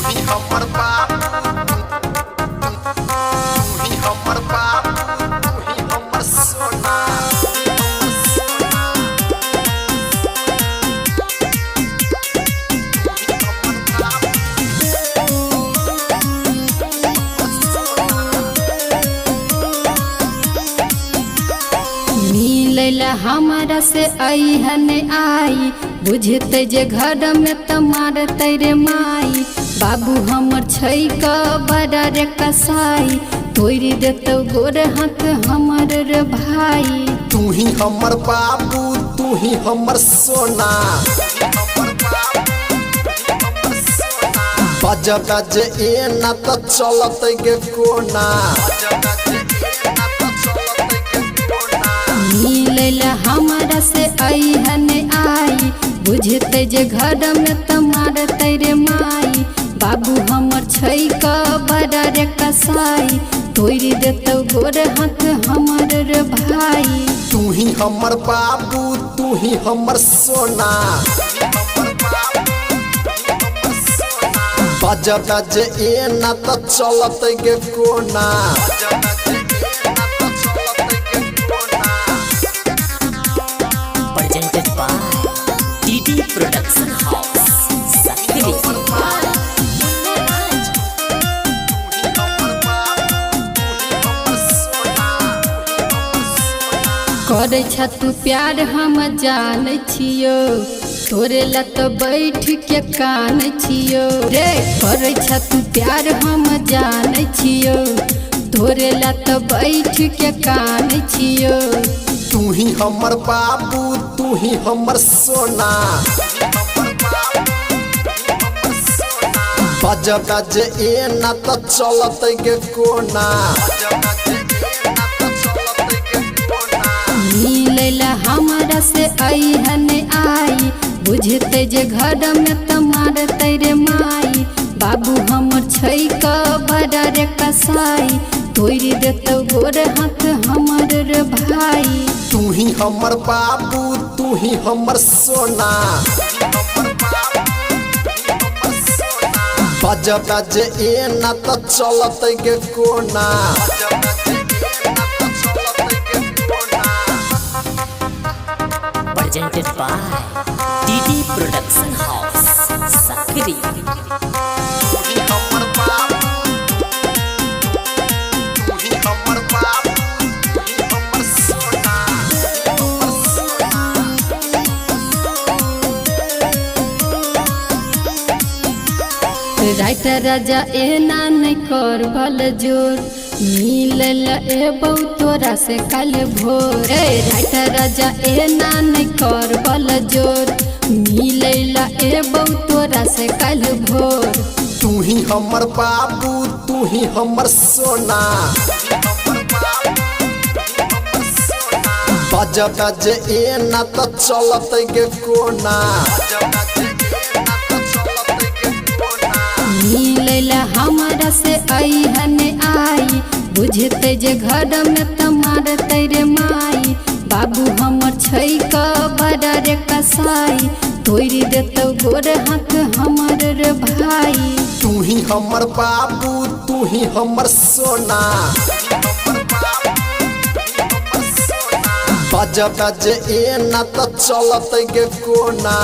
ही हमर बाप तू ही हमर बाप तू ही हमर सोना मिलैला हमारा से अहन आई बुझते जे घर में तमार तेरे माई बाबू हमर छैक बड़ा रे कसाई तोड़ देतो गोर हाथ हमर रे भाई तू ही हमर बाबू तू ही हमर सोना बज बज ए ना तो चलत गे कोना मिलैला हमारा से अहन आई बुझते जे घर में तमार तेरे माई बाबू हमर छैक बड़ा रे कसाई तोड़ देतो गोर हाथ हमर रे भाई तू ही हमर बाबू तू ही हमर सोना बज बज ए ना तो चलत गे कोना presented by DD Production House, Sakri. करे छ तू प्यार हम जान छियो तोरे ला तो बैठ के कान छियो रे करे छ तू प्यार हम जान छियो तोरे ला तो बैठ के कान छियो तू ही हमर बाबू तू ही हमर सोना बज बज ए ना तो चलत गे कोना मिलैला हमारा से अहन आई बुझते जे घर में तमार तेरे माई बाबू हमर छैक बड़ा रे कसाई तोड़ देतो गोर हाथ हमर रे भाई तू ही हमर बाबू तू ही हमर सोना बज बज ए ना तो चलत गे कोना Presented by DD Production House, Sakri. तू ही हमर बाप तू ही हमर बाप तू ही हमर सोना राइटर राजा ए ना नहीं कर भल जोर मिलल ए बहु तोरा से कल भोर राइटर राजा ए ना नहीं कर भल जोर मिलल ए बहु तोरा से कल भोर तू ही हमर बाबू तू ही हमर सोना बज बज ए ना तो चलत गे कोना मिलैला हमारा से अहन आई बुझते जे घर में तमार तेरे माई बाबू हमर छैक बड़ा रे कसाई तोड़ देतो गोर हाथ हमर रे भाई तू ही हमर बाबू तू ही हमर सोना बज बज ए ना तो चलत गे कोना।